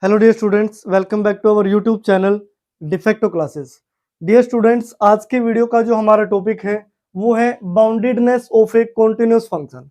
Hello dear students, welcome back to our YouTube channel Defacto Classes. Dear students, आज के video का जो हमारा टॉपिक है वो है boundedness of A continuous function.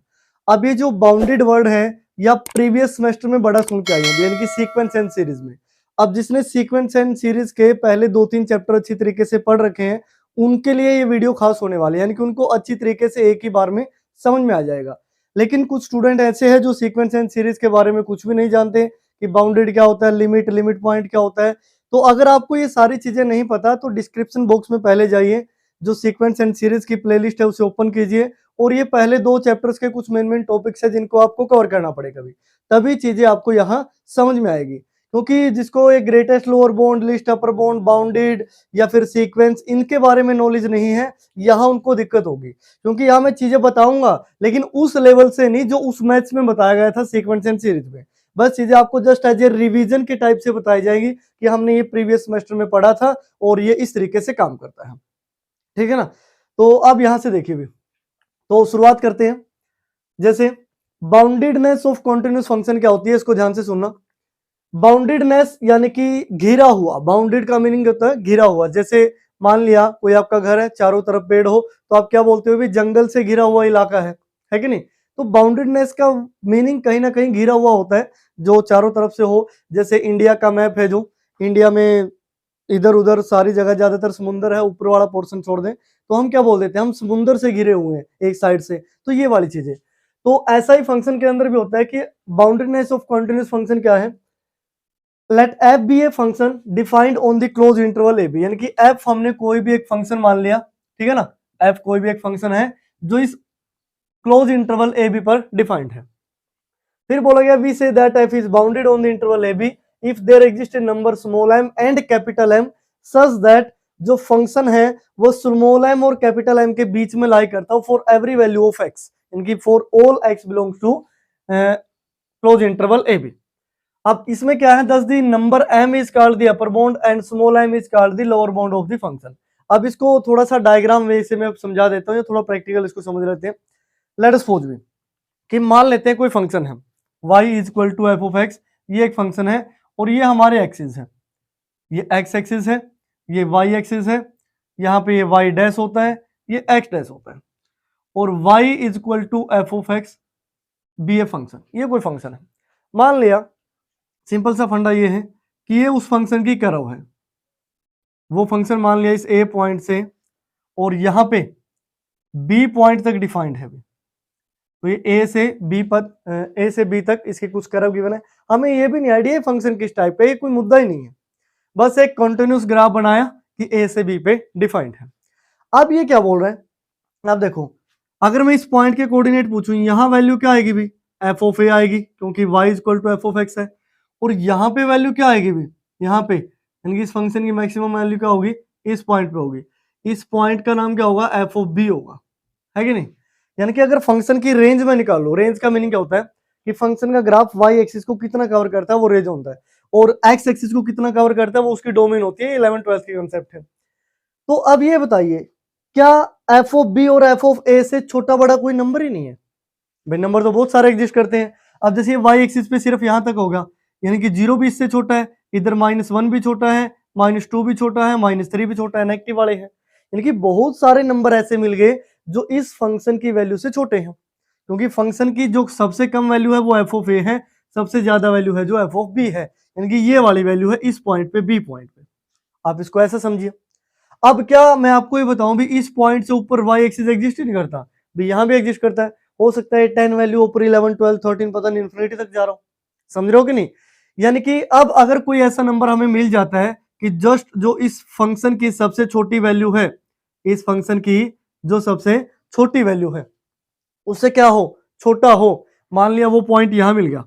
अब ये जो बाउंडेड वर्ड है या प्रीवियस सेमेस्टर में बड़ा सुन के आई होंगे, यानी कि सीक्वेंस एंड सीरीज में। अब जिसने सीक्वेंस एंड सीरीज के पहले 2-3 चैप्टर अच्छी तरीके से पढ़ रखे हैं उनके लिए ये वीडियो खास होने वाली है, यानी कि उनको अच्छी तरीके से एक ही बार में समझ में आ जाएगा। लेकिन कुछ स्टूडेंट ऐसे हैं जो सीक्वेंस एंड सीरीज के बारे में कुछ भी नहीं जानते कि बाउंडेड क्या होता है, लिमिट पॉइंट क्या होता है। तो अगर आपको ये सारी चीजें नहीं पता तो डिस्क्रिप्शन बॉक्स में पहले जाइए, जो सीक्वेंस एंड सीरीज की प्लेलिस्ट है उसे ओपन कीजिए और ये पहले 2 चैप्टर्स के कुछ मेन टॉपिक्स है जिनको आपको कवर करना पड़ेगा भी, तभी चीजें आपको यहाँ समझ में आएगी। क्योंकि जिसको एक greatest lower bound, list upper bound, bounded या फिर सीक्वेंस इनके बारे में नॉलेज नहीं है, यहाँ उनको दिक्कत होगी। क्योंकि यहाँ मैं चीजें बताऊंगा लेकिन उस लेवल से नहीं जो उस मैथ्स में बताया गया था सीक्वेंस एंड सीरीज में। बस चीजें आपको जस्ट एज ए रिवीजन के टाइप से बताई जाएगी कि हमने ये प्रीवियस सेमेस्टर में पढ़ा था और ये इस तरीके से काम करता है। ठीक है ना। तो अब यहां से देखिए भी, तो शुरुआत करते हैं। जैसे बाउंडेडनेस ऑफ कॉन्टिन्यूअस फंक्शन क्या होती है, इसको ध्यान से सुनना। बाउंडेडनेस यानी कि घिरा हुआ, बाउंडेड का मीनिंग होता है घिरा हुआ। जैसे मान लिया कोई आपका घर है, चारों तरफ पेड़ हो, तो आप क्या बोलते हो भी जंगल से घिरा हुआ इलाका है कि नहीं। तो बाउंडेडनेस का मीनिंग कहीं ना कहीं घिरा हुआ होता है, जो चारों तरफ से हो। जैसे इंडिया का मैप है, जो इंडिया में इधर उधर सारी जगह ज्यादातर समुंदर है, ऊपर वाला पोर्शन छोड़ दें तो हम क्या बोल देते हैं, हम समुंदर से घिरे हुए हैं एक साइड से। तो ये वाली चीजें, तो ऐसा ही फंक्शन के अंदर भी होता है कि बाउंडेडनेस ऑफ कॉन्टिन्यूअस फंक्शन क्या है। Let f be a function defined on the close interval A b, यानी कि एफ हमने कोई भी एक फंक्शन मान लिया, ठीक है ना। एफ कोई भी एक फंक्शन है जो इस क्लोज इंटरवल ए बी पर डिफाइंड है। फिर बोला गया we say that f is bounded on the interval A B if there exist a number small m and capital M such that जो फंक्शन है वो स्मॉल एम और कैपिटल एम के बीच में लाई करता हो for every value of x, इनकी for all x belongs to close interval A B. अब इसमें क्या है, thus the number m is called the upper bound and small m is called the lower bound of the function. अब इसको थोड़ा सा diagram वे से मैं समझा देता हूँ, थोड़ा प्रैक्टिकल इसको समझ लेते हैं। लेट अस सपोज भी कि मान लेते हैं कोई फंक्शन है y is equal to f of x, ये एक फंक्शन है और ये हमारे एक्सिस है, ये x एक्सिस है, ये y एक्सिस है, यहाँ पे ये y डैश होता है, ये x डैश होता है, और y is equal to f of x be a function, ये कोई फंक्शन है। मान लिया सिंपल सा फंडा ये है कि ये उस फंक्शन की कर्व है, वो फंक्शन मान लिया इस ए पॉइंट से और यहाँ पे बी पॉइंट तक डिफाइंड है। तो ये ए से बी तक इसके कुछ कर्व गिवन है। हमें ये भी नहीं आइडिया फंक्शन किस टाइप का, ये कोई मुद्दा ही नहीं है, बस एक कंटिन्यूस ग्राफ बनाया कि ए से बी पे डिफाइंड है। अब ये क्या बोल रहे हैं, अब देखो अगर मैं इस पॉइंट के कोऑर्डिनेट पूछूं, यहाँ वैल्यू क्या आएगी भी, एफ ऑफ ए आएगी क्योंकि y is equal to f of x है। और यहाँ पे वैल्यू क्या आएगी भी, यहाँ पे यानी कि इस फंक्शन की मैक्सिमम वैल्यू क्या होगी, इस पॉइंट पे होगी। इस पॉइंट का नाम क्या होगा, एफ ऑफ बी होगा, है कि नहीं। यानी कि अगर फंक्शन की रेंज में निकालो, रेंज का मीनिंग क्या होता है कि फंक्शन का ग्राफ वाई एक्सिस को कितना कवर करता है वो रेंज होता है, और एक्स एक्सिस को कितना कवर करता है वो उसकी डोमेन होती है। 11th-12th की कॉन्सेप्ट है। तो अब ये बताइए, क्या एफ ऑफ बी और एफ ऑफ ए से छोटा बड़ा कोई नंबर ही नहीं है भाई, नंबर तो बहुत सारे एग्जिस्ट करते हैं। अब जैसे ये वाई एक्सिस पे सिर्फ यहां तक होगा, यानी कि 0 भी इससे छोटा है, इधर -1 भी छोटा है, -2 भी छोटा है, -3 भी छोटा है, नेगेटिव वाले हैं। यानी कि बहुत सारे नंबर ऐसे मिल गए जो इस फंक्शन की वैल्यू से छोटे हैं, क्योंकि फंक्शन की जो सबसे कम वैल्यू है वो एफ ऑफ ए है, सबसे ज्यादा वैल्यू है जो एफ ऑफ बी है, यानी कि ये वाली वैल्यू है इस पॉइंट पे, बी पॉइंट पे। आप इसको ऐसा समझिए। अब क्या मैं आपको ये बताऊं भी, इस पॉइंट से ऊपर वाई एक्सिस एग्जिस्ट ही नहीं करता भी, यहाँ भी एग्जिस्ट करता है। हो सकता है 10 वैल्यू ऊपर 11, 12, 13 पता नहीं इन्फिनिटी तक जा रहा हूं, समझ रहे हो कि नहीं। यानी कि अब अगर कोई ऐसा नंबर हमें मिल जाता है कि जस्ट जो इस फंक्शन की सबसे छोटी वैल्यू है, इस फंक्शन की जो सबसे छोटी वैल्यू है उससे क्या हो, छोटा हो, मान लिया वो पॉइंट यहां मिल गया,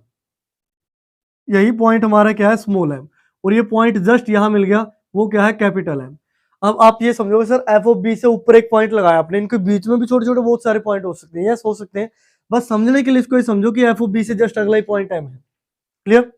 यही पॉइंट हमारा क्या है, स्मॉल एम, और ये पॉइंट जस्ट यहां मिल गया, वो क्या है, कैपिटल एम। अब आप ये समझोगे सर एफ ऑफ बी से ऊपर एक पॉइंट लगाया आपने, इनके बीच में भी छोटे छोटे बहुत सारे पॉइंट हो सकते हैं, यस हो सकते हैं। बस समझने के लिए इसको ये समझो कि एफ ऑफ बी से जस्ट अगला ही पॉइंट एम है। क्लियर।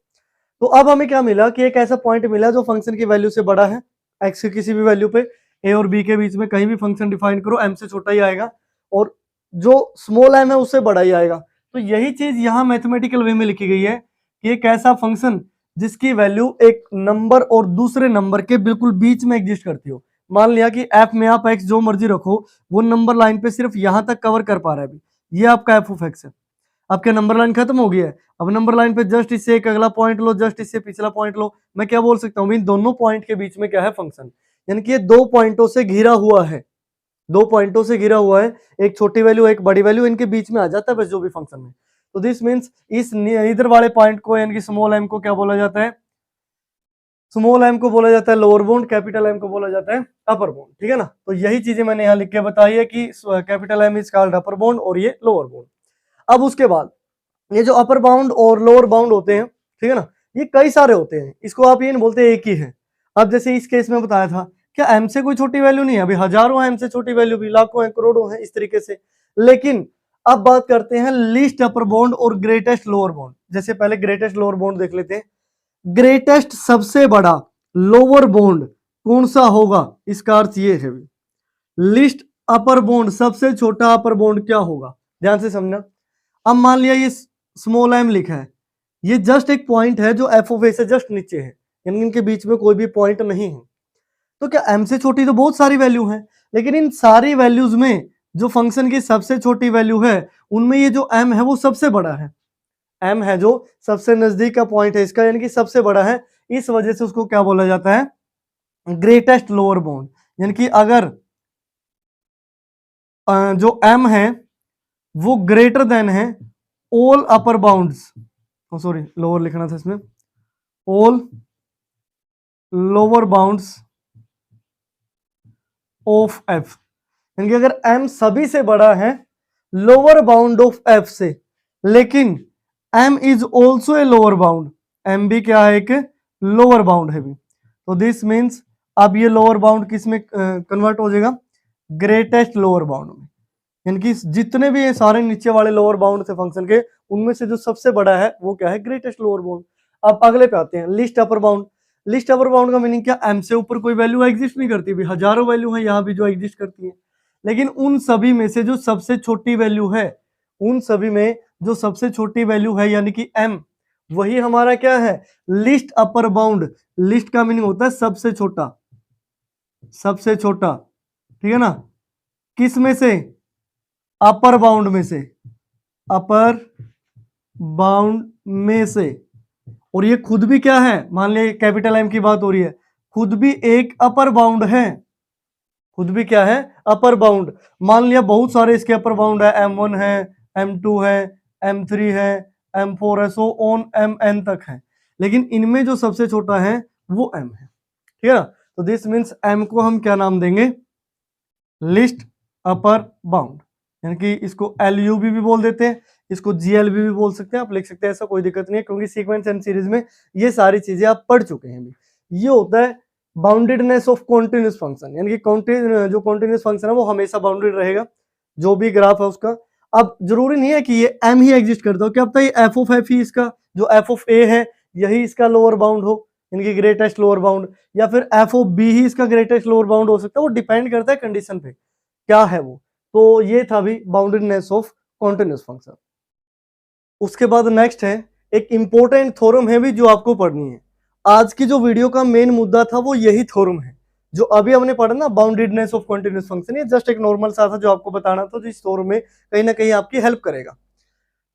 तो अब हमें क्या मिला कि एक ऐसा पॉइंट मिला जो फंक्शन की वैल्यू से बड़ा है, एक्स की किसी भी वैल्यू पे, ए और बी के बीच में कहीं भी फंक्शन डिफाइन करो एम से छोटा ही आएगा, और जो स्मॉल एम है उससे बड़ा ही आएगा। तो यही चीज यहाँ मैथमेटिकल वे में लिखी गई है कि एक ऐसा फंक्शन जिसकी वैल्यू एक नंबर और दूसरे नंबर के बिल्कुल बीच में एग्जिस्ट करती हो। मान लिया कि एफ में आप एक्स जो मर्जी रखो, वो नंबर लाइन पे सिर्फ यहां तक कवर कर पा रहा है अभी, ये आपका एफ ऑफ एक्स है। आपके नंबर लाइन खत्म हो गया है, अब नंबर लाइन पे जस्ट इससे एक अगला पॉइंट लो, जस्ट इससे पिछला पॉइंट लो। मैं क्या बोल सकता हूँ, इन दोनों पॉइंट के बीच में क्या है, फंक्शन। यानी कि ये दो पॉइंटों से घिरा हुआ है, दो पॉइंटों से घिरा हुआ है, एक छोटी वैल्यू एक बड़ी वैल्यू, इनके बीच में आ जाता है बस जो भी फंक्शन में। तो दिस मीन्स इस इधर वाले पॉइंट को यानी कि स्मॉल एम को क्या बोला जाता है, स्मॉल एम को बोला जाता है लोअर बाउंड, कैपिटल एम को बोला जाता है अपर बाउंड। ठीक है ना, तो यही चीजें मैंने यहाँ लिख के बताई है कि capital M is called upper bound और ये लोअर बाउंड। अब उसके बाद ये जो अपर बाउंड और लोअर बाउंड होते हैं, ठीक है ना, ये कई सारे होते हैं, इसको आप ये नहीं बोलते एक ही है। अब जैसे इस केस में बताया था, क्या एम से कोई छोटी वैल्यू नहीं है, अभी हजारों एम से छोटी वैल्यू भी लाखों है, करोड़ों है, इस तरीके से। लेकिन अब बात करते हैं लीस्ट अपर बाउंड और ग्रेटेस्ट लोअर बाउंड। जैसे पहले ग्रेटेस्ट लोअर बाउंड देख लेते हैं। ग्रेटेस्ट सबसे बड़ा लोअर बाउंड कौन सा होगा, इसका अर्थ ये है। लिस्ट अपर बाउंड सबसे छोटा अपर बाउंड क्या होगा, ध्यान से समझना। अब मान लिया ये स्मॉल एम लिखा है, ये जस्ट एक पॉइंट है जो एफ ऑफ ए से जस्ट नीचे है, यानी इनके बीच में कोई भी पॉइंट नहीं है। तो क्या एम से छोटी तो बहुत सारी वैल्यू है, लेकिन इन सारी वैल्यूज में जो फंक्शन की सबसे छोटी वैल्यू है, उनमें ये जो एम है वो सबसे बड़ा है। एम है जो सबसे नजदीक का पॉइंट है इसका, यानी कि सबसे बड़ा है, इस वजह से उसको क्या बोला जाता है, ग्रेटेस्ट लोअर बाउंड। यानी कि अगर जो एम है वो ग्रेटर देन है ऑल अपर बाउंड्स, सॉरी लोअर लिखना था इसमें, all lower bounds of F. यानी कि अगर एम सभी से बड़ा है लोअर बाउंड ऑफ एफ से, लेकिन M is also a lower bound, M भी क्या है, एक लोअर बाउंड है भी, तो दिस मीन्स अब ये लोअर बाउंड किस में कन्वर्ट हो जाएगा, ग्रेटेस्ट लोअर बाउंड में। यानी कि जितने भी ये सारे नीचे वाले लोअर बाउंड थे फंक्शन के, उनमें से जो सबसे बड़ा है वो क्या है, ग्रेटेस्ट लोअर बाउंड। अब अगले पे आते हैं, list upper bound. List upper bound का मीनिंग क्या, एम से ऊपर कोई वैल्यू एग्जिस्ट नहीं करती, भी हजारों वैल्यू है यहाँ भी जो एग्जिस्ट करती है, लेकिन उन सभी में से जो सबसे छोटी वैल्यू है, उन सभी में जो सबसे छोटी वैल्यू है यानी कि एम, वही हमारा क्या है, लिस्ट अपर बाउंड। लिस्ट का मीनिंग होता है सबसे छोटा, सबसे छोटा, ठीक है ना, किस में से, अपर बाउंड में से, अपर बाउंड में से। और ये खुद भी क्या है, मान लिया कैपिटल एम की बात हो रही है, खुद भी एक अपर बाउंड है, खुद भी क्या है, अपर बाउंड। मान लिया बहुत सारे इसके अपर बाउंड है, M1 है, M2 है, M3 है, M4 है, सो ऑन Mn तक है, लेकिन इनमें जो सबसे छोटा है वो M है। ठीक है ना, तो दिस मीन्स M को हम क्या नाम देंगे, लिस्ट अपर बाउंड। यानी कि इसको LUB भी बोल देते हैं, इसको GLB भी बोल सकते हैं, आप लिख सकते हैं, ऐसा कोई दिक्कत नहीं है, क्योंकि सीक्वेंस एंड सीरीज में ये सारी चीजें आप पढ़ चुके हैं भी। ये होता है बाउंडेडनेस ऑफ कॉन्टिन्यूस फंक्शन, यानी कि जो कॉन्टिन्यूस फंक्शन है वो हमेशा बाउंडेड रहेगा, जो भी ग्राफ है उसका। अब जरूरी नहीं है कि ये M ही एग्जिस्ट करता हो, क्या पता ये f ऑफ f ही इसका, जो f ऑफ a है यही इसका लोअर बाउंड हो, इनकी ग्रेटेस्ट लोअर बाउंड, या फिर f ऑफ b ही इसका ग्रेटेस्ट लोअर बाउंड हो सकता है, वो डिपेंड करता है कंडीशन पे क्या है वो। तो ये था भी बाउंडेडनेस ऑफ कॉन्टिन्यूस फंक्शन। उसके बाद नेक्स्ट है एक इंपॉर्टेंट थ्योरम है भी जो आपको पढ़नी है। आज की जो वीडियो का मेन मुद्दा था वो यही थ्योरम है, जो अभी हमने पढ़ा ना, बाउंडेडनेस ऑफ कॉन्टिन्यूस फंक्शन। ये जस्ट एक नॉर्मल सा था जो आपको बताना था, जो इस थ्योरम में कहीं ना कहीं आपकी हेल्प करेगा।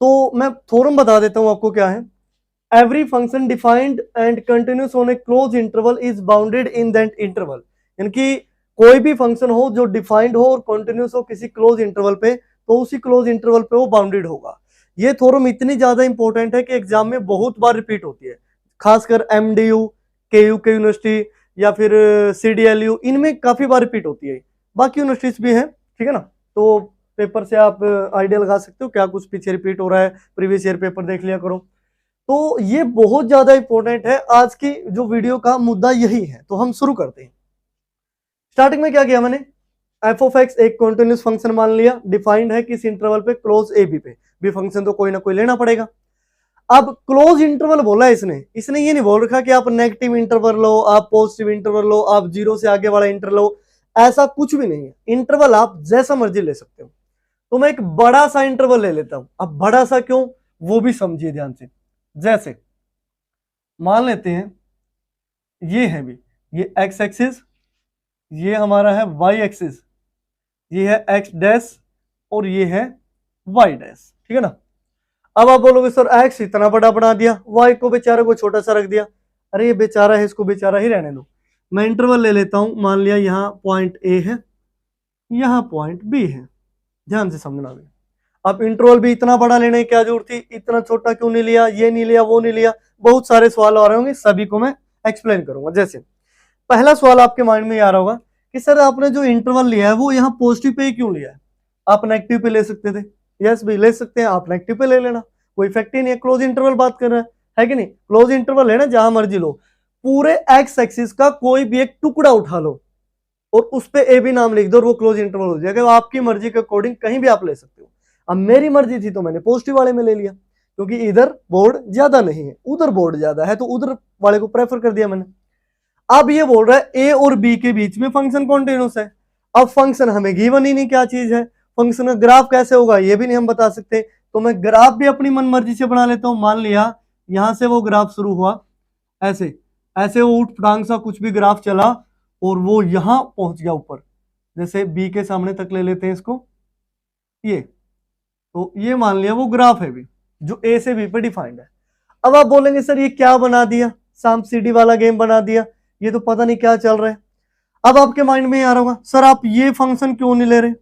तो मैं थ्योरम बता देता हूं आपको क्या है। Every function defined and continuous on A close interval is bounded in that interval. यानी कि कोई भी फंक्शन हो जो डिफाइंड हो और कंटिन्यूस हो किसी क्लोज इंटरवल पे, तो उसी क्लोज इंटरवल पे वो बाउंडेड होगा। ये थ्योरम इतनी ज्यादा इंपॉर्टेंट है कि एग्जाम में बहुत बार रिपीट होती है, खासकर MDU, KU के यूनिवर्सिटी या फिर CDLU, इनमें काफी बार रिपीट होती है, बाकी यूनिवर्सिटीज भी है। ठीक है ना, तो पेपर से आप आइडिया लगा सकते हो क्या कुछ पीछे रिपीट हो रहा है, प्रीवियस ईयर पेपर देख लिया करो। तो ये बहुत ज्यादा इंपॉर्टेंट है, आज की जो वीडियो का मुद्दा यही है। तो हम शुरू करते हैं। स्टार्टिंग में क्या किया मैंने, f ऑफ x एक कॉन्टिन्यूस फंक्शन मान लिया, डिफाइंड है किस इंटरवल पे, क्लोज a b पे, भी फंक्शन तो कोई ना कोई लेना पड़ेगा। अब क्लोज इंटरवल बोला इसने, इसने ये नहीं बोल रखा कि आप नेगेटिव इंटरवल लो, आप पॉजिटिव इंटरवल लो, आप 0 से आगे वाला इंटरवल लो, ऐसा कुछ भी नहीं है। इंटरवल आप जैसा मर्जी ले सकते हो। तो मैं एक बड़ा सा इंटरवल ले लेता हूं। अब बड़ा सा क्यों, वो भी समझिए ध्यान से। जैसे मान लेते हैं ये है भी, ये एक्स एक्सिस, ये हमारा है वाई एक्सिस, ये है एक्स डैश और ये है वाई डैश, ठीक है ना। अब आप बोलोगे सर एक्स इतना बड़ा बना दिया, वाई को बेचारे को छोटा सा रख दिया। अरे ये बेचारा है, इसको बेचारा ही रहने दो। मैं इंटरवल ले लेता हूं, मान लिया यहाँ पॉइंट ए है, यहाँ पॉइंट बी है, ध्यान से समझना भी। अब इंटरवल भी इतना बड़ा लेने की क्या जरूरत थी, इतना छोटा क्यों नहीं लिया, ये नहीं लिया, वो नहीं लिया। बहुत सारे सवाल आ रहे होंगे, सभी को मैं एक्सप्लेन करूंगा। जैसे पहला सवाल आपके माइंड में आ रहा होगा कि सर आपने जो इंटरवल लिया है वो यहाँ पॉजिटिव पे ही क्यों लिया है, आप नेगेटिव पे ले सकते थे। यस भाई ले सकते हैं, आप नेगेटिव पे ले लेना, कोई इफेक्ट ही नहीं है। क्लोज इंटरवल बात कर रहे हैं कि नहीं, क्लोज इंटरवल है ना, जहां मर्जी लो, पूरे एक्स एक्सिस का कोई भी एक टुकड़ा उठा लो और उस पे ए बी नाम लिख दो और वो क्लोज इंटरवल हो जाएगा। आपकी मर्जी के अकॉर्डिंग कहीं भी आप ले सकते हो। अब मेरी मर्जी थी तो मैंने पॉजिटिव वाले में ले लिया, क्योंकि इधर बोर्ड ज्यादा नहीं है, उधर बोर्ड ज्यादा है, तो उधर वाले को प्रेफर कर दिया मैंने। अब ये बोल रहा है ए और बी के बीच में फंक्शन कॉन्टिन्यूस है। अब फंक्शन हमें गिवन ही नहीं क्या चीज है, फंक्शन का ग्राफ कैसे होगा ये भी नहीं हम बता सकते, तो मैं ग्राफ भी अपनी मन मर्जी से बना लेता हूं। मान लिया यहां से वो ग्राफ शुरू हुआ, ऐसे ऐसे वो उठ पटांग सा कुछ भी ग्राफ चला और वो यहां पहुंच गया ऊपर, जैसे बी के सामने तक ले लेते हैं इसको, ये तो ये मान लिया वो ग्राफ है भी जो ए से बी पे डिफाइंड है। अब आप बोलेंगे सर ये क्या बना दिया, सांप सीढ़ी वाला गेम बना दिया, ये तो पता नहीं क्या चल रहा है। अब आपके माइंड में आ रहा होगा सर आप ये फंक्शन क्यों नहीं ले रहे,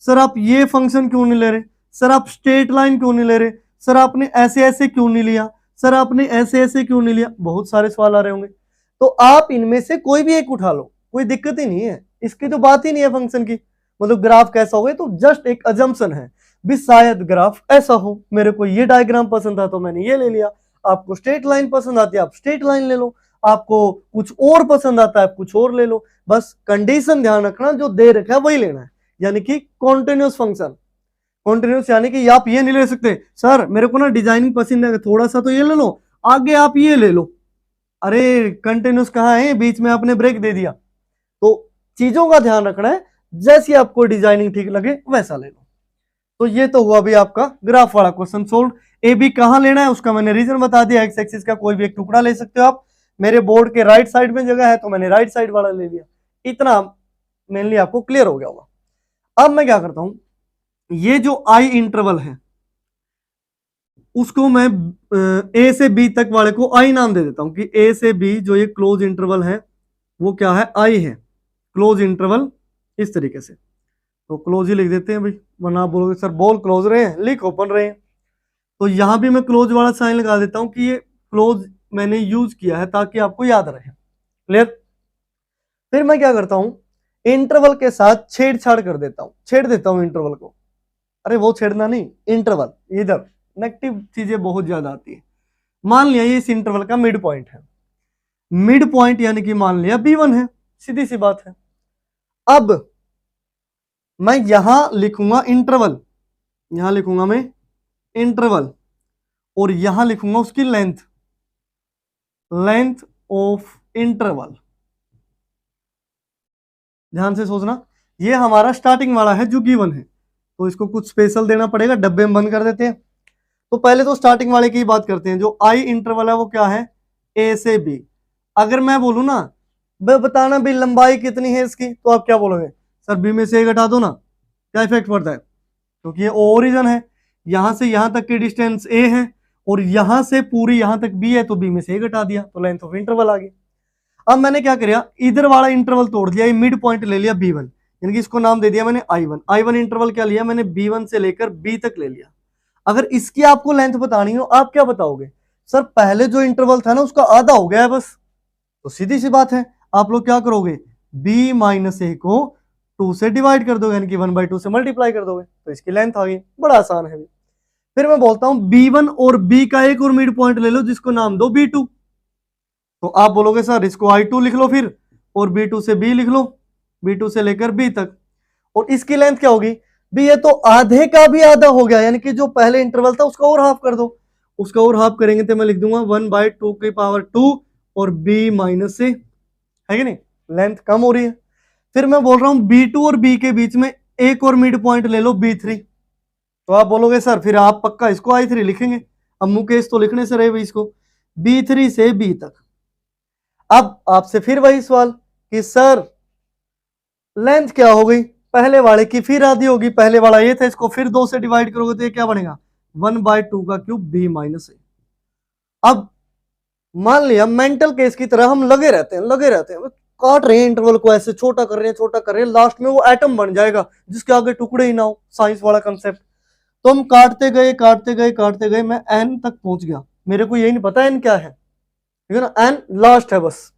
सर आप ये फंक्शन क्यों नहीं ले रहे, सर आप स्ट्रेट लाइन क्यों नहीं ले रहे, सर आपने ऐसे ऐसे क्यों नहीं लिया, सर आपने ऐसे ऐसे क्यों नहीं लिया। बहुत सारे सवाल आ रहे होंगे, तो आप इनमें से कोई भी एक उठा लो, कोई दिक्कत ही नहीं है, इसकी तो बात ही नहीं है फंक्शन की। मतलब ग्राफ कैसा होगा तो जस्ट एक अजम्पशन है भी, शायद ग्राफ ऐसा हो, मेरे को ये डायग्राम पसंद था तो मैंने ये ले लिया, आपको स्ट्रेट लाइन पसंद आती है आप स्ट्रेट लाइन ले लो, आपको कुछ और पसंद आता है आप कुछ और ले लो। बस कंडीशन ध्यान रखना, जो दे रखा है वही लेना है, यानी कि कॉन्टिन्यूस फंक्शन। कॉन्टिन्यूस यानी कि आप ये नहीं ले सकते सर मेरे को ना डिजाइनिंग पसंद है थोड़ा सा तो ये ले लो, आगे आप ये ले लो। अरे कंटिन्यूस कहाँ है, बीच में आपने ब्रेक दे दिया। तो चीजों का ध्यान रखना है, जैसी आपको डिजाइनिंग ठीक लगे वैसा ले लो। तो ये तो हुआ भी आपका ग्राफ वाला क्वेश्चन सोल्व। ए बी कहां लेना है उसका मैंने रीजन बता दिया, एक्स एक्सिस का कोई भी एक टुकड़ा ले सकते हो आप। मेरे बोर्ड के राइट साइड में जगह है तो मैंने राइट साइड वाला ले लिया। इतना मेनली आपको क्लियर हो गया होगा। अब मैं क्या करता हूं, ये जो आई इंटरवल है उसको मैं ए से बी तक वाले को आई नाम दे देता हूं कि ए से बी जो ये क्लोज इंटरवल है वो क्या है, आई है, क्लोज इंटरवल इस तरीके से। तो क्लोज ही लिख देते हैं भाई, वरना आप बोलोगे सर बॉल क्लोज रहे हैं लिख ओपन रहे हैं, तो यहां भी मैं क्लोज वाला साइन लगा देता हूं कि ये क्लोज मैंने यूज किया है ताकि आपको याद रहे। क्लियर। फिर मैं क्या करता हूं, इंटरवल के साथ छेड़छाड़ कर देता हूं, छेड़ देता हूं इंटरवल को। अरे वो छेड़ना नहीं, इंटरवल इधर नेगेटिव चीजें बहुत ज्यादा आती है। मान लिया ये इस इंटरवल का मिड पॉइंट है, मिड पॉइंट यानी कि मान लिया B1 है, सीधी सी बात है। अब मैं यहां लिखूंगा इंटरवल, यहां लिखूंगा मैं इंटरवल और यहां लिखूंगा उसकी लेंथ, लेंथ ऑफ इंटरवल। ध्यान से सोचना, ये हमारा स्टार्टिंग वाला है जो गिवन है, तो इसको कुछ स्पेशल देना पड़ेगा, डब्बे में बंद कर देते हैं। तो पहले तो स्टार्टिंग वाले की बात करते हैं, जो आई इंटरवल है वो क्या है, ए से बी। अगर मैं बोलूं ना बताना भी लंबाई कितनी है इसकी, तो आप क्या बोलोगे, सर बी में से ए घटा दो ना, क्या इफेक्ट पड़ता है, क्योंकि ये ओरिजिन है, यहां से यहां तक की डिस्टेंस ए है और यहां से पूरी यहां तक बी है, तो बी में से ए घटा दिया तो लेंथ ऑफ इंटरवल आ गई। अब मैंने क्या किया, इधर वाला इंटरवल तोड़ दिया, ये मिड पॉइंट ले लिया B1, यानी कि इसको नाम दे दिया मैंने I1। I1 इंटरवल क्या लिया मैंने, B1 से लेकर B तक ले लिया। अगर इसकी आपको लेंथ बतानी हो आप क्या बताओगे, सर पहले जो इंटरवल था ना उसका आधा हो गया है बस, तो सीधी सी बात है आप लोग क्या करोगे, B माइनस ए को 2 से डिवाइड कर दोगे, यानी कि 1/2 से मल्टीप्लाई कर दोगे, तो इसकी लेंथ आ गई। बड़ा आसान है। फिर मैं बोलता हूं B1 और B का एक और मिड पॉइंट ले लो जिसको नाम दो B2, तो आप बोलोगे सर इसको I2 लिख लो फिर, और B2 से B लिख लो, B2 से लेकर B तक, और इसकी लेंथ क्या होगी, भी ये तो आधे का भी आधा हो गया, यानी कि जो पहले इंटरवल था उसका और हाफ कर दो, उसका और हाफ करेंगे तो मैं लिख दूंगा 1/2 की पावर 2 और B माइनस से, है कि नहीं, लेंथ कम हो रही है। फिर मैं बोल रहा हूं B2 और B के बीच में एक और मिड पॉइंट ले लो B3, तो आप बोलोगे सर फिर आप पक्का इसको I3 लिखेंगे, अब मुकेश तो लिखने से रहे भाई इसको, B3 से B तक। अब आपसे फिर वही सवाल कि सर लेंथ क्या हो गई, पहले वाले की फिर आधी होगी, पहले वाला ये था, इसको फिर 2 से डिवाइड करोगे तो ये क्या बनेगा 1/2 का क्यूब B माइनस ए। अब मान लिया मेंटल केस की तरह हम लगे रहते हैं, काट रहे हैं इंटरवल को, ऐसे छोटा कर रहे हैं, लास्ट में वो एटम बन जाएगा जिसके आगे टुकड़े ही ना हो, साइंस वाला कंसेप्ट। तो हम काटते गए, मैं एन तक पहुंच गया, मेरे को यही नहीं पता एन क्या है, ठीक है ना, एन लास्ट है बस,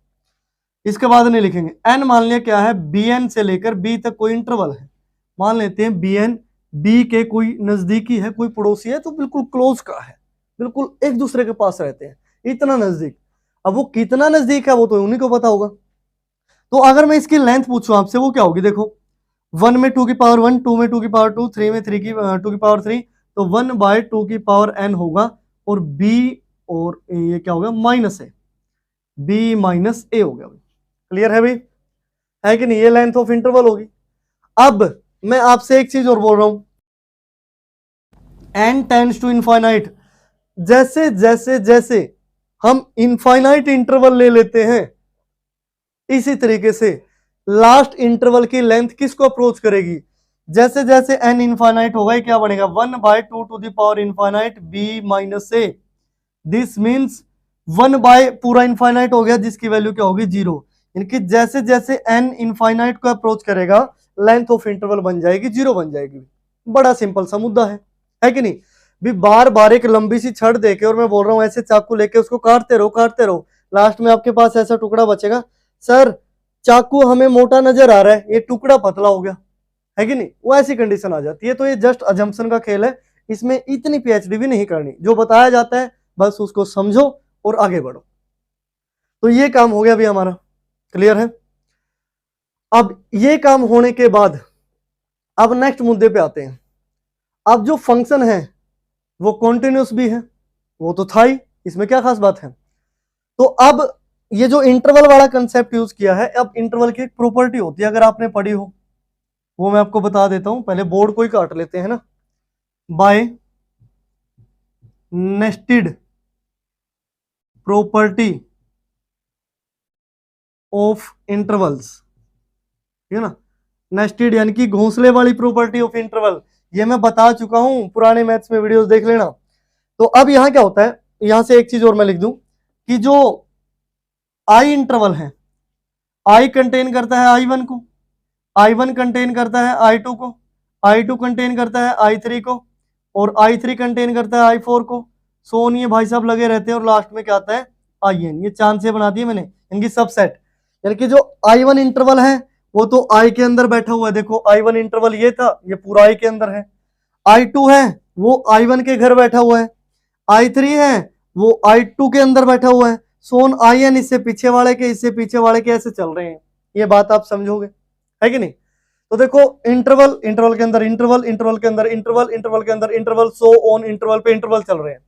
इसके बाद नहीं लिखेंगे। एन मान लिया क्या है, बी एन से लेकर बी तक कोई इंटरवल है, मान लेते हैं बी एन बी के कोई नजदीकी है, कोई पड़ोसी है, तो बिल्कुल क्लोज का है, बिल्कुल एक दूसरे के पास रहते हैं, इतना नजदीक। अब वो कितना नजदीक है वो तो उन्हीं को पता होगा। तो अगर मैं इसकी लेंथ पूछूं आपसे, वो क्या होगी, देखो 1 में 2 की पावर 1, 2 में 2 की पावर 2, 3 में 3 की 2 की पावर 3, तो 1/2 की पावर n होगा, और b और ये क्या होगा माइनस ए, b माइनस ए हो गया। क्लियर है भाई, है कि नहीं, ये लेंथ ऑफ इंटरवल होगी। अब मैं आपसे एक चीज और बोल रहा हूं, n टेंड्स टू इनफाइनाइट, जैसे जैसे जैसे हम इनफाइनाइट इंटरवल ले लेते हैं, इसी तरीके से लास्ट इंटरवल की लेंथ किसको अप्रोच करेगी, जैसे जैसे n इनफाइनाइट होगा, क्या बनेगा 1/2 to the power infinite b minus a. This means 1 by पूरा इनफाइनाइट हो गया, जिसकी वैल्यू क्या होगी 0। इनकी जैसे जैसे n इनफाइनाइट को अप्रोच करेगा, लेंथ ऑफ इंटरवल बन जाएगी 0 बन जाएगी। बड़ा सिंपल सा मुद्दा है कि नहीं। भी बार बार एक लंबी सी छड़ देके और मैं बोल रहा हूं ऐसे चाकू लेके उसको काटते रहो, लास्ट में आपके पास ऐसा टुकड़ा बचेगा, सर चाकू हमें मोटा नजर आ रहा है, ये टुकड़ा पतला हो गया, है कि नहीं, वो ऐसी कंडीशन आ जाती है। तो ये जस्ट अजम्पशन का खेल है, इसमें इतनी पीएचडी भी नहीं करनी, जो बताया जाता है बस उसको समझो और आगे बढ़ो। तो ये काम हो गया अभी हमारा, क्लियर है। अब ये काम होने के बाद अब नेक्स्ट मुद्दे पे आते हैं। अब जो फंक्शन है वो कॉन्टिन्यूस भी है, वो तो था ही, इसमें क्या खास बात है। तो अब ये जो इंटरवल वाला कंसेप्ट यूज किया है, अब इंटरवल की एक प्रॉपर्टी होती है, अगर आपने पढ़ी हो वो मैं आपको बता देता हूं, पहले बोर्ड को ही काट लेते हैं ना, by nested property of intervals, ठीक है ना, नेस्टेड यानी कि घोंसले वाली प्रॉपर्टी ऑफ इंटरवल, ये मैं बता चुका हूं, पुराने मैथ्स में वीडियोस देख लेना। तो अब यहां क्या होता है, यहां से एक चीज और मैं लिख दूं कि जो आई इंटरवल है, आई कंटेन करता है I1 को, I1 कंटेन करता है I2 को, I2 कंटेन करता है I3 को, और I3 कंटेन करता है I4 को, सोन ये भाई साहब लगे रहते हैं, और लास्ट में क्या आता है IN। ये चांद से बना दिए मैंने इनकी सबसेट, यानी कि जो I1 इंटरवल है वो तो I के अंदर बैठा हुआ है, देखो I1 इंटरवल ये था, ये पूरा I के अंदर है। I2 है वो I1 के घर बैठा हुआ है, I3 है वो I2 के अंदर बैठा हुआ है, सोन IN इससे पीछे वाले के, इससे पीछे वाले के, ऐसे चल रहे हैं। ये बात आप समझोगे, है कि नहीं। तो देखो इंटरवल, इंटरवल के अंदर इंटरवल, इंटरवल के अंदर इंटरवल, इंटरवल के अंदर इंटरवल, सो ऑन, इंटरवल पे इंटरवल चल रहे हैं।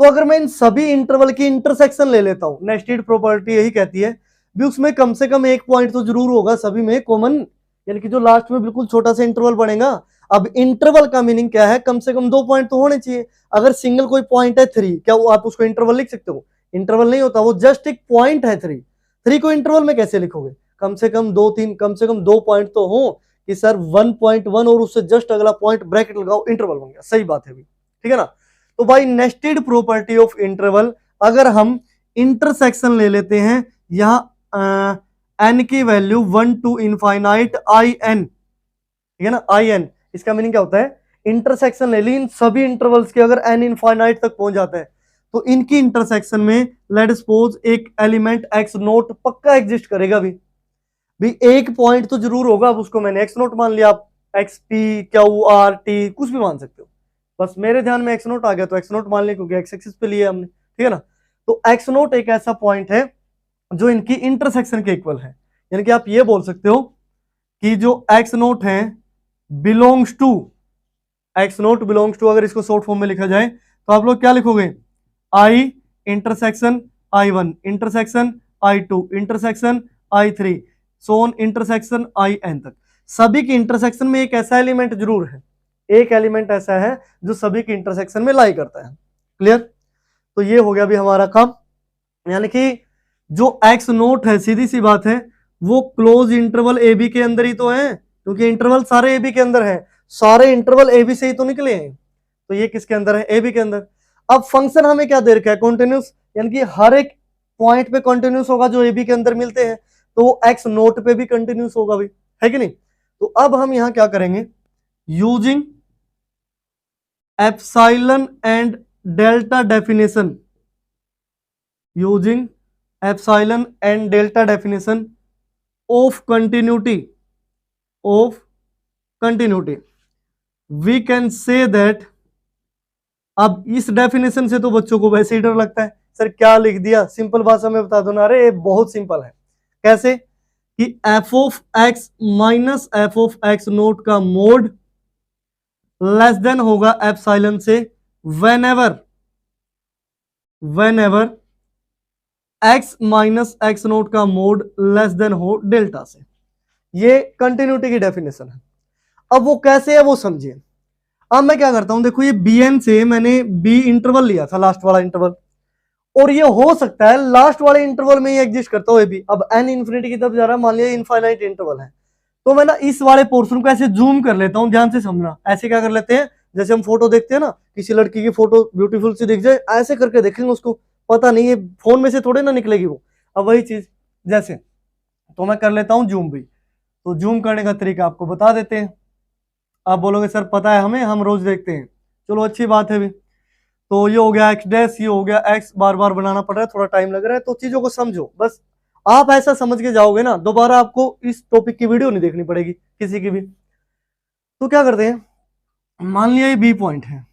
तो अगर मैं इन सभी इंटरवल की इंटरसेक्शन ले लेता हूं, नेस्टेड प्रॉपर्टी यही कहती है भी उसमें कम से कम एक पॉइंट तो जरूर होगा सभी में कॉमन, यानी कि जो लास्ट में बिल्कुल छोटा सा इंटरवल बनेगा। अब इंटरवल का मीनिंग क्या है, कम से कम 2 पॉइंट तो होने चाहिए। अगर सिंगल कोई पॉइंट है 3, क्या वो आप उसको इंटरवल लिख सकते हो, इंटरवल नहीं होता, वो जस्ट एक पॉइंट है 3 को इंटरवल में कैसे लिखोगे, कम से कम 2-3, कम से कम 2 पॉइंट तो हो कि सर 1.1 और उससे जस्ट अगला पॉइंट ब्रैकेट लगाओ, इंटरवल बन गया, सही बात है भी, ठीक है ना। तो भाई नेस्टेड प्रॉपर्टी ऑफ इंटरवल, अगर हम इंटरसेक्शन ले लेते हैं, यहां n की वैल्यू 1 टू इनफाइनाइट IN, ठीक है ना, IN, इसका मीनिंग क्या होता है, इंटरसेक्शन ले ली इन सभी इंटरवल्स के, अगर n इनफाइनाइट तक पहुंच जाता है तो इनकी इंटरसेक्शन में लेट सपोज एक एलिमेंट x0 पक्का एग्जिस्ट करेगा भी एक पॉइंट तो जरूर होगा। अब उसको मैंने x0 मान लिया, आप xp qrt कुछ भी मान सकते हो, बस मेरे ध्यान में x0 आ गया तो x0 मान लिया, क्योंकि x एक्सिस पे लिया हमने, ठीक है ना। तो x0 एक ऐसा पॉइंट है जो इनकी इंटरसेक्शन के इक्वल है, यानी कि आप ये बोल सकते हो कि जो x0 है belongs to, x0 belongs to, अगर इसको शॉर्ट फॉर्म में लिखा जाए तो आप लोग क्या लिखोगे, I intersection I1 intersection I2 intersection I3 so on intersection IN तक। सभी की इंटरसेक्शन में एक ऐसा एलिमेंट जरूर है, एक एलिमेंट ऐसा है जो सभी की इंटरसेक्शन में लाई करता है। क्लियर, तो ये हो गया अभी हमारा काम। यानी कि जो एक्स नोट है सीधी सी बात है वो क्लोज इंटरवल ए बी के अंदर ही तो है, क्योंकि इंटरवल सारे ए बी के अंदर है, सारे इंटरवल ए बी से ही तो निकले हैं, तो ये किसके अंदर है, ए बी के अंदर। अब फंक्शन हमें क्या दे रखा है, कॉन्टिन्यूस, यानी कि हर एक पॉइंट पे कॉन्टिन्यूस होगा जो ए बी के अंदर मिलते हैं, तो वो एक्स नोट पे भी कंटिन्यूस होगा भी, है कि नहीं। तो अब हम यहां क्या करेंगे, using epsilon and delta definition, using epsilon and delta definition of continuity, of continuity, we can say that. अब इस डेफिनेशन से तो बच्चों को वैसे ही डर लगता है, सर क्या लिख दिया, सिंपल भाषा में बता दो ना, अरे ये बहुत सिंपल है। कैसे कि F of x minus F of x note का मोड लेस देन होगा एप्सिलॉन से whenever x minus x note का मोड लेस देन हो डेल्टा से। ये कंटिन्यूटी की डेफिनेशन है। अब वो कैसे है वो समझिए। अब मैं क्या करता हूं, देखो ये बी एन से मैंने बी इंटरवल लिया था, लास्ट वाला इंटरवल, और ये हो सकता है लास्ट वाले इंटरवल में ही एग्जिस्ट करता हो भी। अब एन इन्फिनिटी की तरफ जा रहा है, मान लिया इनफाइनाइट इंटरवल है, तो मैं ना इस वाले पोर्शन को ऐसे जूम कर लेता हूं, ध्यान से समझना। ऐसे क्या कर लेते हैं, जैसे हम फोटो देखते हैं ना, किसी लड़की की फोटो ब्यूटीफुल सी दिख जाए, ऐसे करके देखेंगे उसको, पता नहीं है फोन में से थोड़े ना निकलेगी वो। अब वही चीज जैसे, तो मैं कर लेता हूं जूम भी, तो जूम करने का तरीका आपको बता देते हैं। आप बोलोगे सर पता है हमें, हम रोज देखते हैं, चलो अच्छी बात है भी। तो ये हो गया एक्स डैश, ये हो गया एक्स, बार बार बनाना पड़ रहा है, थोड़ा टाइम लग रहा है, तो चीजों को समझो बस। आप ऐसा समझ के जाओगे ना, दोबारा आपको इस टॉपिक की वीडियो नहीं देखनी पड़ेगी किसी की भी। तो क्या करते हैं, मान लिया ये बी पॉइंट है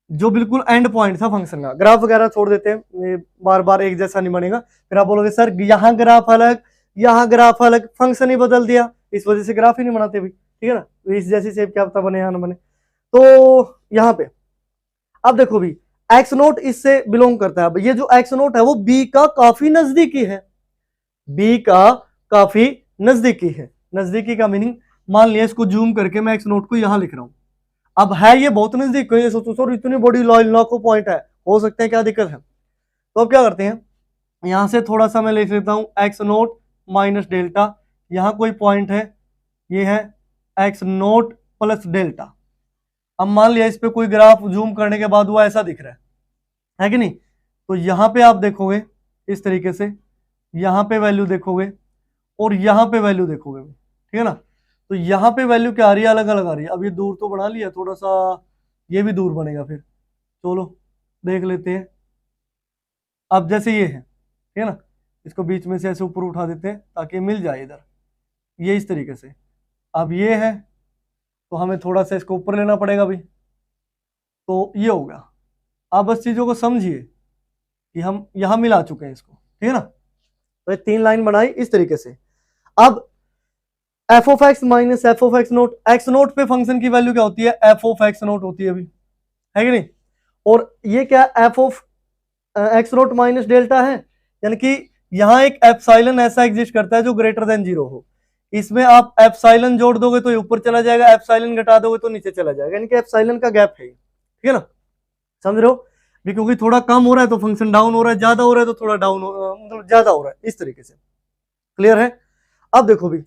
जो बिल्कुल एंड पॉइंट था फंक्शन का, ग्राफ वगैरह छोड़ देते हैं, ये बार बार एक जैसा नहीं बनेगा। फिर आप बोलोगे सर यहाँ ग्राफ अलग, यहाँ ग्राफ अलग, फंक्शन ही बदल दिया, इस वजह से ग्राफ ही नहीं बनाते भी, ठीक है ना। इस जैसी शेप क्या पता बने या ना बने। तो यहाँ पे अब देखो भी एक्स नोट इससे बिलोंग करता है। अब ये जो एक्स नोट है वो बी का काफी नजदीकी है, बी का काफी नजदीकी है। नजदीकी का मीनिंग, मान लिया इसको जूम करके मैं एक्स नोट को यहां लिख रहा हूं, अब है ये बहुत नजदीक, ये सोचो सर इतनी बड़ी लाखों पॉइंट है, हो सकते हैं क्या दिक्कत है। तो अब क्या करते हैं, यहां से थोड़ा सा मैं लिख लेता हूं एक्स नोट माइनस डेल्टा, यहां कोई पॉइंट है, ये है एक्स नोट प्लस डेल्टा। अब मान लिया इस पे कोई ग्राफ जूम करने के बाद वो ऐसा दिख रहा है कि नहीं। तो यहां पे आप देखोगे इस तरीके से, यहां पे वैल्यू देखोगे और यहां पे वैल्यू देखोगे, ठीक है ना। तो यहां पे वैल्यू क्या आ रही है, अलग अलग आ रही है। अब ये दूर तो बना लिया थोड़ा सा, ये भी दूर बनेगा फिर, चलो देख लेते हैं। अब जैसे ये है, ठीक है ना, इसको बीच में से ऐसे ऊपर उठा देते हैं ताकि मिल जाए इधर, ये इस तरीके से। अब ये है तो हमें थोड़ा सा इसको ऊपर लेना पड़ेगा भी, तो ये होगा। आप बस चीजों को समझिए कि हम यहां मिला चुके हैं इसको, ठीक है ना। तो ये 3 लाइन बनाई इस तरीके से। अब F of x minus F of x note, x note पे फंक्शन की वैल्यू क्या होती है, एफ ऑफ एक्स नोट होती है अभी, है कि नहीं। और ये क्या, F of x note minus delta है, यानी कि यहां एक एप्सिलॉन ऐसा एग्जिस्ट करता है जो ग्रेटर देन 0 हो। इसमें आप एप्सिलॉन जोड़ दोगे तो ये ऊपर चला जाएगा, एप्सिलॉन घटा दोगे तो नीचे चला जाएगा, यानी कि एप्सिलॉन का गैप है, ठीक है ना। समझ रहे हो भी, क्योंकि थोड़ा कम हो रहा है तो फंक्शन डाउन हो रहा है, ज्यादा हो रहा है तो थोड़ा डाउन, मतलब ज्यादा हो रहा है, इस तरीके से। क्लियर है। अब देखो भी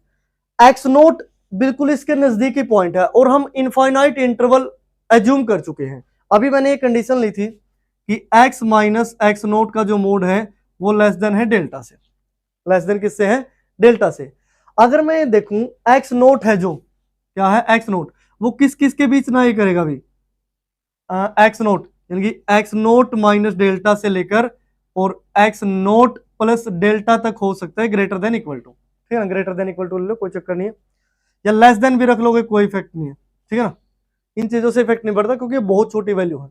एक्स नोट बिल्कुल इसके नजदीकी पॉइंट है और हम इनफाइनाइट इंटरवल एज्यूम कर चुके हैं। अभी मैंने एक कंडीशन ली थी कि x माइनस एक्स नोट का जो मोड है वो लेस देन है डेल्टा से, लेस देन किससे है, डेल्टा से। अगर मैं देखूं एक्स नोट है जो क्या है, एक्स नोट वो किस किस के बीच ना ये करेगा भी, एक्स नोट यानी कि एक्स नोट माइनस डेल्टा से लेकर और एक्स नोट प्लस डेल्टा तक हो सकता है, ग्रेटर देन इक्वल टू, ठीक है ना। ग्रेटर देन इक्वल टू ले लो, कोई चक्कर नहीं है, या लेस देन भी रख लोगे कोई इफेक्ट नहीं है, ठीक है ना। इन चीजों से इफेक्ट नहीं पड़ता क्योंकि बहुत छोटी वैल्यू है।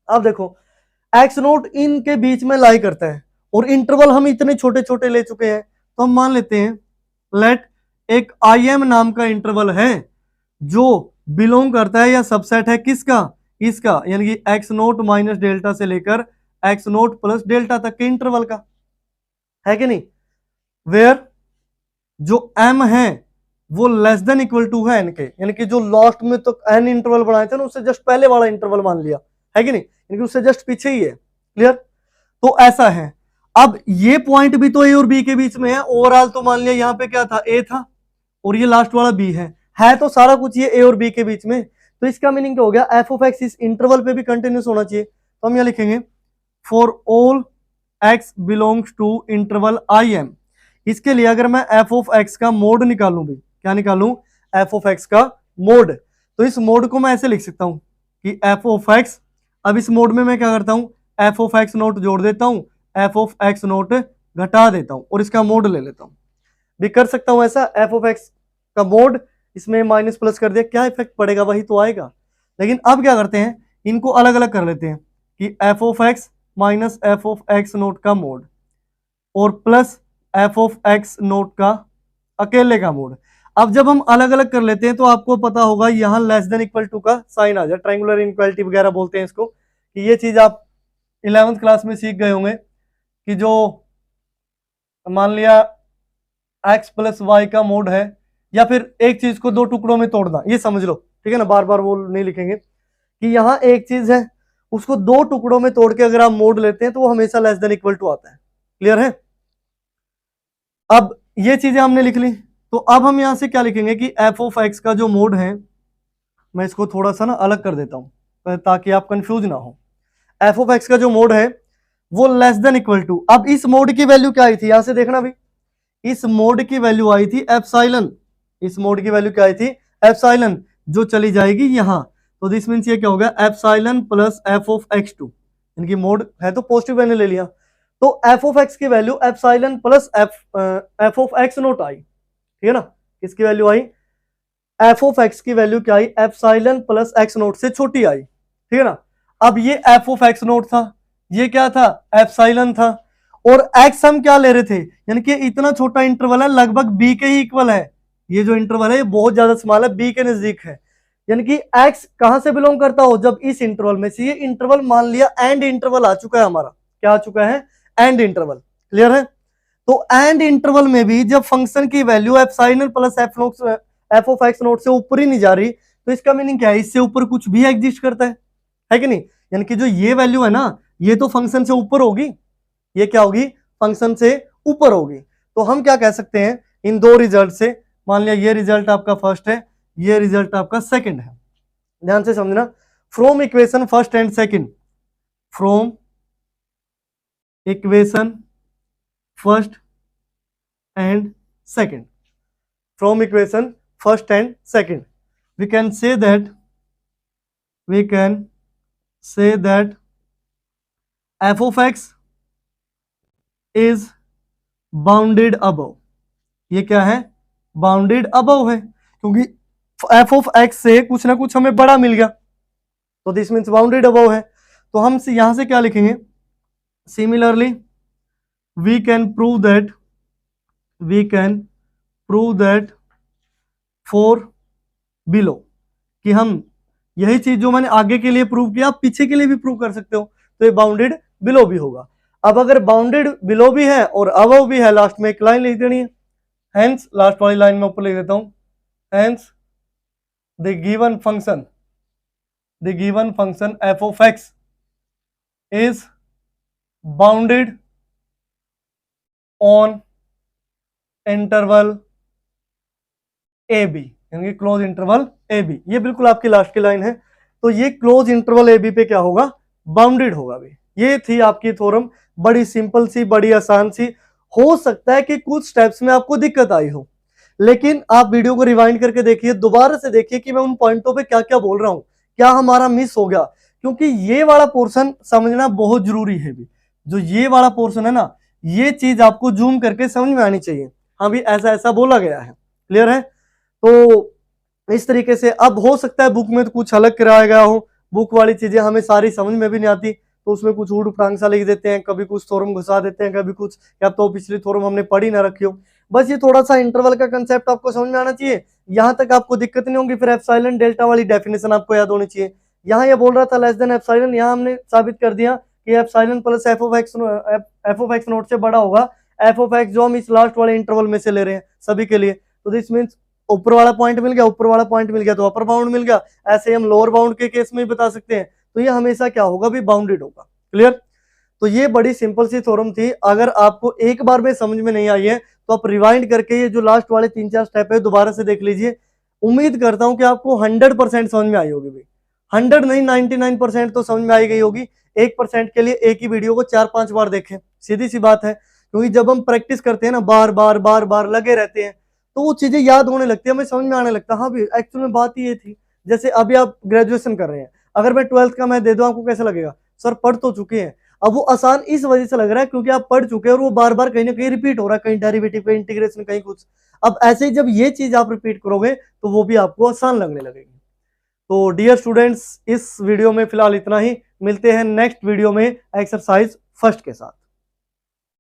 अब देखो एक्स नोट इनके बीच में लाई करता है और इंटरवल हम इतने छोटे छोटे ले चुके हैं, तो हम मान लेते हैं लेट एक आई एम नाम का इंटरवल है जो बिलोंग करता है या सबसेट है किसका, इसका, यानी कि एक्स नोट माइनस डेल्टा से लेकर एक्स नोट प्लस डेल्टा तक के इंटरवल का, है कि नहीं। वेयर जो m है वो लेस देन इक्वल टू है n के, यानी कि जो लास्ट में तो n इंटरवल बनाए थे ना उससे जस्ट पहले वाला इंटरवल मान लिया, है कि नहीं, यानी कि उससे जस्ट पीछे ही है। क्लियर। तो ऐसा है। अब ये पॉइंट भी तो ए और बी के बीच में है, ओवरऑल तो मान लिया यहाँ पे क्या था, ए था और ये लास्ट वाला बी है तो सारा कुछ ये ए और बी के बीच में। तो इसका मीनिंग क्या हो गया, एफ ऑफ एक्स इस इंटरवल पे भी कंटिन्यूस होना चाहिए। तो हम यहाँ लिखेंगे for all x belongs to interval I M. इसके लिए अगर मैं एफ ऑफ एक्स का मोड निकालूं भी, क्या निकालूं, एफ ऑफ एक्स का मोड, तो इस मोड को मैं ऐसे लिख सकता हूं कि एफ ऑफ एक्स, अब इस मोड में मैं क्या करता हूं, एफ ऑफ एक्स नोट जोड़ देता हूं, एफ ऑफ एक्स नोट घटा देता हूं और इसका मोड ले लेता हूं। भी कर सकता हूं ऐसा, एफ ऑफ एक्स का मोड, इसमें माइनस प्लस कर दिया, क्या इफेक्ट पड़ेगा, वही तो आएगा। लेकिन अब क्या करते हैं, इनको अलग अलग कर लेते हैं कि F of x minus F of x note का मोड और plus f of x note का अकेले का मोड। अब जब हम अलग अलग कर लेते हैं तो आपको पता होगा यहां लेस देन इक्वल टू का साइन आ जाए, ट्रायंगुलर इनइक्वालिटी वगैरह बोलते हैं इसको, कि ये चीज आप 11वीं क्लास में सीख गए होंगे कि जो मान लिया x प्लस वाई का मोड है, या फिर एक चीज को दो टुकड़ों में तोड़ना, ये समझ लो, ठीक है ना, बार बार वो नहीं लिखेंगे, कि यहाँ एक चीज है उसको दो टुकड़ों में तोड़ के अगर आप मोड लेते हैं तो वो हमेशा लेस देन इक्वल टू आता है। क्लियर है? अब ये चीजें हमने लिख ली, तो अब हम यहां से क्या लिखेंगे कि एफ ऑफ एक्स का जो मोड है, मैं इसको थोड़ा सा ना अलग कर देता हूं ताकि आप कंफ्यूज ना हो। एफ ऑफ एक्स का जो मोड है वो लेस देन इक्वल टू, अब इस मोड की वैल्यू क्या आई थी, यहां से देखना भी, इस मोड की वैल्यू आई थी एप्सिलॉन, इस मोड की वैल्यू क्या आई थी, एप्सिलॉन, जो चली जाएगी यहां, तो दिस मींस ये क्या हो गया, epsilon plus f of x two, इनकी मोड है तो पॉजिटिव मैंने ले लिया, तो एफ ऑफ एक्स की value epsilon plus f of x naught आई, ठीक है ना, किसकी वैल्यू आई, एफ ऑफ एक्स की वैल्यू क्या आई, एप्सिलॉन प्लस एक्स नोट से छोटी आई, ठीक है ना। अब ये एफ ऑफ एक्स नोट था, ये क्या था, एप्सिलॉन था, और एक्स हम क्या ले रहे थे, यानी कि इतना छोटा इंटरवल है, लगभग बी के ही इक्वल है, ये जो इंटरवल है ये बहुत ज्यादा स्मॉल है, बी के नजदीक है, यानी कि एक्स कहां से बिलोंग करता हो, जब इस इंटरवल में से, ये इंटरवल मान लिया एंड इंटरवल आ चुका है हमारा, क्या आ चुका है, एंड इंटरवल। क्लियर है? तो एंड इंटरवल में भी जब फंक्शन की value epsilon plus f of x naught से ऊपर ही नहीं जा रही, तो इसका मीनिंग क्या है, इससे ऊपर कुछ भी एग्जिस्ट करता है कि नहीं, यानी कि जो ये वैल्यू है ना, ये तो फंक्शन से ऊपर होगी, ये क्या होगी, फंक्शन से ऊपर होगी। तो हम क्या कह सकते हैं इन दो रिजल्ट से, मान लिया ये रिजल्ट आपका फर्स्ट है, ये रिजल्ट आपका सेकंड है, ध्यान से समझना, from equation first and second, from equation first and second, from equation first and second, we can say that f of x is bounded above, ये क्या है, बाउंडेड अबव है, क्योंकि f of x से कुछ ना कुछ हमें बड़ा मिल गया, तो दिस मीन्स बाउंडेड अबव है। तो हम यहां से क्या लिखेंगे, similarly we can prove that for below, कि हम यही चीज जो मैंने आगे के लिए प्रूव किया, आप पीछे के लिए भी प्रूव कर सकते हो, तो ये बाउंडेड बिलो भी होगा। अब अगर बाउंडेड बिलो भी है और अबव भी है, लास्ट में एक लाइन लिख देनी है, हेंस लास्ट वाली लाइन में ऊपर लिख देता हूं, hence the given function f of x is bounded on interval A b, यानी क्लोज इंटरवल ए बी, ये बिल्कुल आपकी लास्ट की लाइन है, तो ये क्लोज इंटरवल ए बी पे क्या होगा, बाउंडेड होगा भी। ये थी आपकी थ्योरम, बड़ी सिंपल सी, बड़ी आसान सी, हो सकता है कि कुछ स्टेप्स में आपको दिक्कत आई हो, लेकिन आप वीडियो को रिवाइंड करके देखिए, दोबारा से देखिए कि मैं उन पॉइंटों पे क्या क्या बोल रहा हूं, क्या हमारा मिस हो गया, क्योंकि ये वाला पोर्शन समझना बहुत जरूरी है भी, जो ये वाला पोर्शन है ना, ये चीज आपको जूम करके समझ में आनी चाहिए, हाँ भी ऐसा ऐसा बोला गया है। क्लियर है? तो इस तरीके से, अब हो सकता है बुक में तो कुछ अलग कराया गया हो, बुक वाली चीजें हमें सारी समझ में भी नहीं आती, तो उसमें कुछ ऊट फटांग सा लिख देते हैं, कभी कुछ थ्योरम घुसा देते हैं, कभी कुछ, या तो पिछली थ्योरम हमने पढ़ी ना रखी हो। बस ये थोड़ा सा इंटरवल का कंसेप्ट आपको समझ में आना चाहिए, यहां तक आपको दिक्कत नहीं होगी। फिर एप्सिलॉन डेल्टा वाली डेफिनेशन आपको याद होनी चाहिए। यहाँ ये बोल रहा था लेस देन एप्सिलॉन, यहाँ हमने साबित कर दिया कि epsilon plus f of x naught से बड़ा होगा एफ ऑफ एक्स, जो हम इस लास्ट वाले इंटरवल में से ले रहे हैं सभी के लिए। तो दिस मीन्स ऊपर वाला पॉइंट मिल गया, ऊपर वाला पॉइंट मिल गया तो अपर बाउंड मिल गया, ऐसे हम लोअर बाउंड के केस में भी बता सकते हैं। तो ये हमेशा क्या होगा भी, बाउंडेड होगा। क्लियर? तो ये बड़ी सिंपल सी थ्योरम थी। अगर आपको एक बार में समझ में नहीं आई है तो आप रिवाइंड करके ये जो लास्ट वाले 3-4 स्टेप है दोबारा से देख लीजिए। उम्मीद करता हूं कि आपको 100% समझ में आई होगी भाई। 100 नहीं 99% तो समझ में आई गई होगी। 1% के लिए एक ही वीडियो को 4-5 बार देखें, सीधी सी बात है। क्योंकि जब हम प्रैक्टिस करते हैं ना, बार बार बार बार लगे रहते हैं, तो वो चीजें याद होने लगती है, हमें समझ में आने लगता है। हाँ भाई एक्चुअल में बात ये थी। जैसे अभी आप ग्रेजुएशन कर रहे हैं, अगर मैं 12th का मैं दे दूं आपको कैसा लगेगा? सर पढ़ तो चुके हैं। अब वो आसान इस वजह से लग रहा है क्योंकि आप पढ़ चुके हैं और वो बार बार कहीं ना कहीं रिपीट हो रहा है, कहीं डेरिवेटिव, कहीं इंटीग्रेशन, कहीं कुछ। अब ऐसे ही जब ये चीज आप रिपीट करोगे तो वो भी आपको आसान लगने लगेगी। तो डियर स्टूडेंट्स, इस वीडियो में फिलहाल इतना ही। मिलते हैं नेक्स्ट वीडियो में एक्सरसाइज फर्स्ट के साथ।